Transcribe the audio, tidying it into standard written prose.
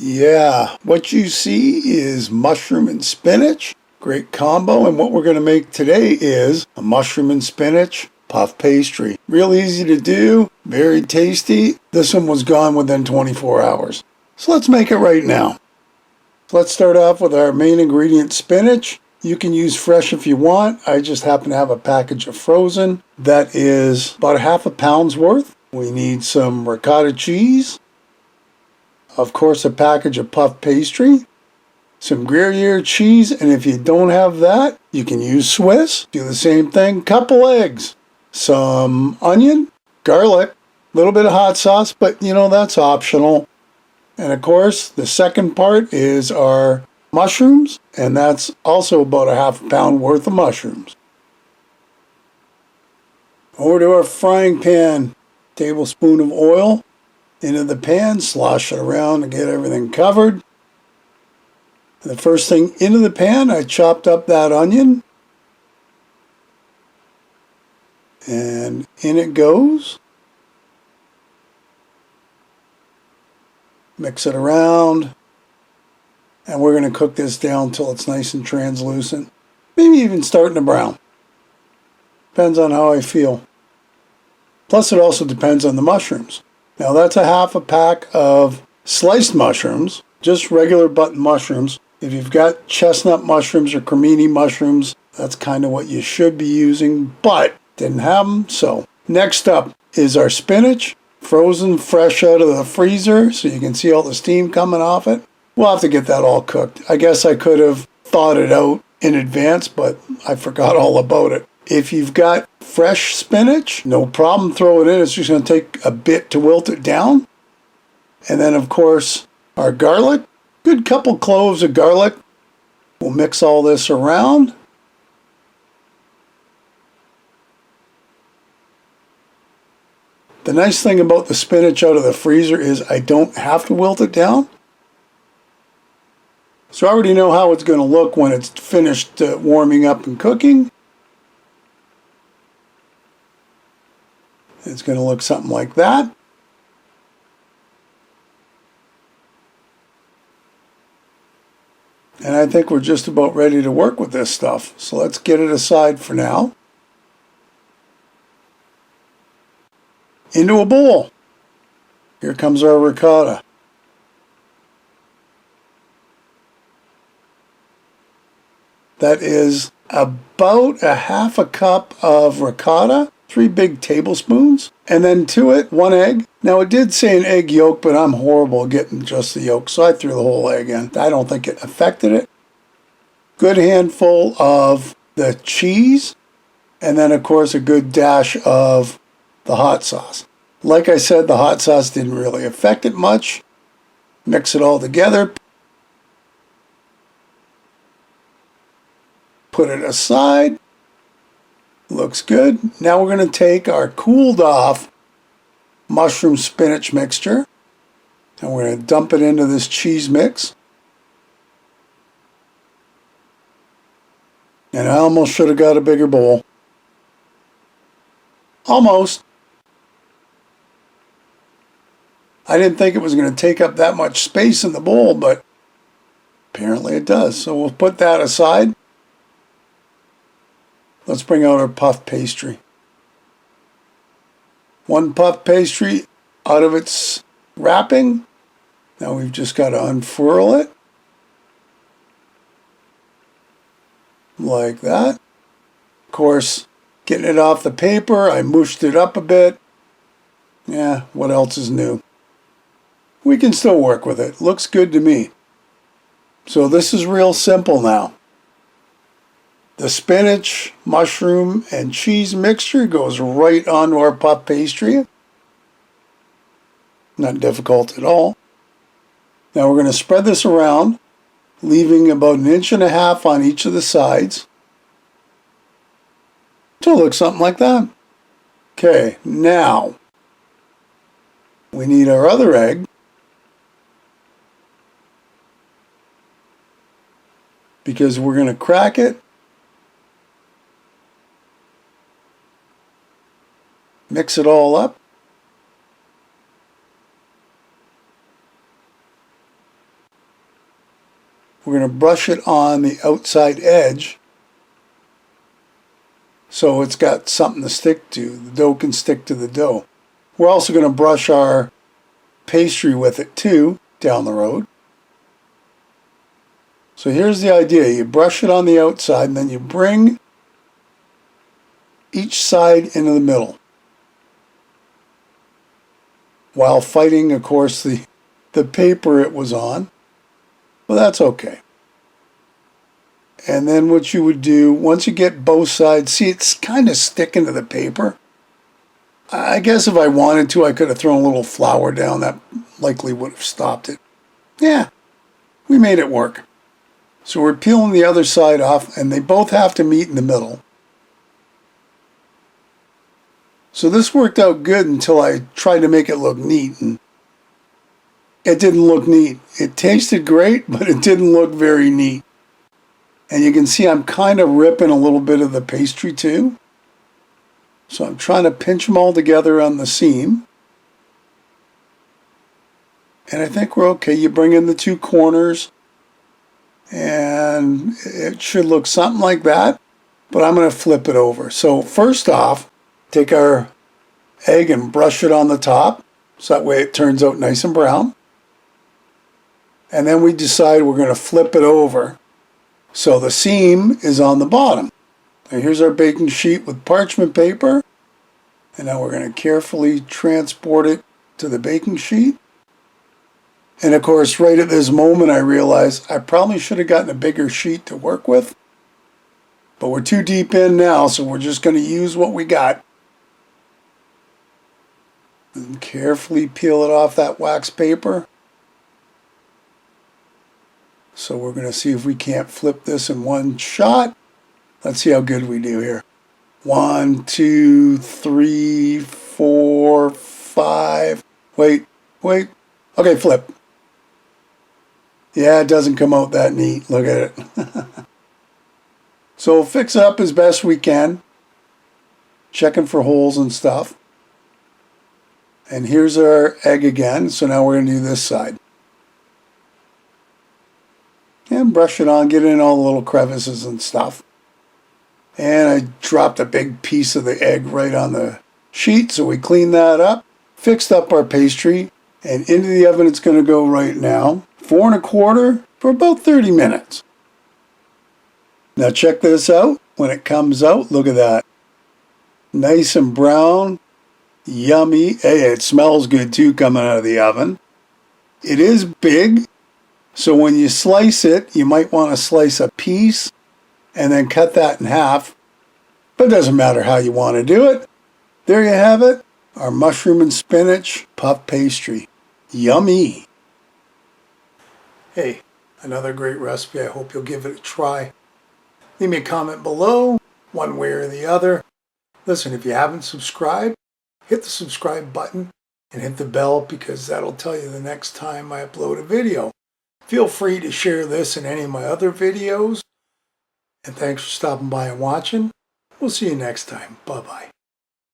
Yeah, what you see is mushroom and spinach. Great combo. And what we're going to make today is a mushroom and spinach puff pastry. Real easy to do, very tasty. This one was gone within 24 hours. So let's make it right now. So let's start off with our main ingredient, spinach. You can use fresh if you want. I just happen to have a package of frozen. That is about a half a pound's worth. We need some ricotta cheese. Of course, a package of puff pastry, some Gruyere cheese, and if you don't have that, you can use Swiss. Do the same thing. Couple eggs, some onion, garlic, a little bit of hot sauce, but that's optional. And of course, the second part is our mushrooms, and that's also about a half a pound worth of mushrooms. Over to our frying pan, tablespoon of oil. Into the pan, slosh it around to get everything covered. The first thing into the pan, I chopped up that onion. And in it goes. Mix it around. And we're going to cook this down until it's nice and translucent. Maybe even starting to brown. Depends on how I feel. Plus it also depends on the mushrooms. Now that's a half a pack of sliced mushrooms, just regular button mushrooms. If you've got chestnut mushrooms or cremini mushrooms, that's kind of what you should be using, but didn't have them. So next up is our spinach, frozen fresh out of the freezer, so you can see all the steam coming off it. We'll have to get that all cooked. I guess I could have thought it out in advance, but I forgot all about it. If you've got fresh spinach, no problem, throw it in. It's just going to take a bit to wilt it down. And then, of course, our garlic. Good couple cloves of garlic. We'll mix all this around. The nice thing about the spinach out of the freezer is I don't have to wilt it down. So I already know how it's going to look when it's finished warming up and cooking. It's going to look something like that. And I think we're just about ready to work with this stuff. So let's get it aside for now. Into a bowl. Here comes our ricotta. That is about a half a cup of ricotta. 3 big tablespoons, and then to it, 1 egg. Now it did say an egg yolk, but I'm horrible at getting just the yolk, so I threw the whole egg in. I don't think it affected it. Good handful of the cheese, and then of course a good dash of the hot sauce. Like I said, the hot sauce didn't really affect it much. Mix it all together. Put it aside. Looks good. Now we're going to take our cooled off mushroom spinach mixture and we're going to dump it into this cheese mix. And I almost should have got a bigger bowl. Almost. I didn't think it was going to take up that much space in the bowl, but apparently it does. So we'll put that aside. Let's bring out our puff pastry. 1 puff pastry out of its wrapping. Now we've just got to unfurl it. Like that. Of course, getting it off the paper, I mushed it up a bit. Yeah, what else is new? We can still work with it. Looks good to me. So this is real simple now. The spinach, mushroom, and cheese mixture goes right onto our puff pastry. Not difficult at all. Now we're going to spread this around, leaving about 1.5 inches on each of the sides. So it looks something like that. Okay, now we need our other egg. Because we're going to crack it. Mix it all up. we're going to brush it on the outside edge so it's got something to stick to. The dough can stick to the dough. We're also going to brush our pastry with it too down the road. So here's the idea. You brush it on the outside and then you bring each side into the middle while fighting, of course, the paper it was on. But that's okay. And then what you would do, once you get both sides, see it's kind of sticking to the paper. I guess if I wanted to, I could have thrown a little flour down. That likely would have stopped it. Yeah, we made it work. So we're peeling the other side off, and they both have to meet in the middle. So this worked out good until I tried to make it look neat, and it didn't look neat. It tasted great, but it didn't look very neat. And you can see I'm kind of ripping a little bit of the pastry too. So I'm trying to pinch them all together on the seam. And I think we're okay. You bring in the two corners and it should look something like that. But I'm going to flip it over. So first off, take our egg and brush it on the top. So that way it turns out nice and brown. And then we decide we're going to flip it over. So the seam is on the bottom. And here's our baking sheet with parchment paper. And now we're going to carefully transport it to the baking sheet. And of course, right at this moment, I realized I probably should have gotten a bigger sheet to work with. But we're too deep in now, so we're just going to use what we got. And carefully peel it off that wax paper. So we're going to see if we can't flip this in one shot. Let's see how good we do here. 1, 2, 3, 4, 5. Wait. Okay, flip. Yeah, it doesn't come out that neat. Look at it. So we'll fix it up as best we can. Checking for holes and stuff. And here's our egg again. So now we're going to do this side. And brush it on, get in all the little crevices and stuff. And I dropped a big piece of the egg right on the sheet, so we cleaned that up, fixed up our pastry, and into the oven it's going to go right now. 4 1/4 for about 30 minutes. Now check this out. When it comes out, look at that. Nice and brown, yummy. Hey, it smells good too coming out of the oven. It is big. So when you slice it, you might want to slice a piece and then cut that in half. But it doesn't matter how you want to do it. There you have it, our mushroom and spinach puff pastry. Yummy. Hey, another great recipe. I hope you'll give it a try. Leave me a comment below, one way or the other. Listen, if you haven't subscribed, hit the subscribe button and hit the bell because that'll tell you the next time I upload a video. Feel free to share this in any of my other videos. And thanks for stopping by and watching. We'll see you next time. Bye-bye.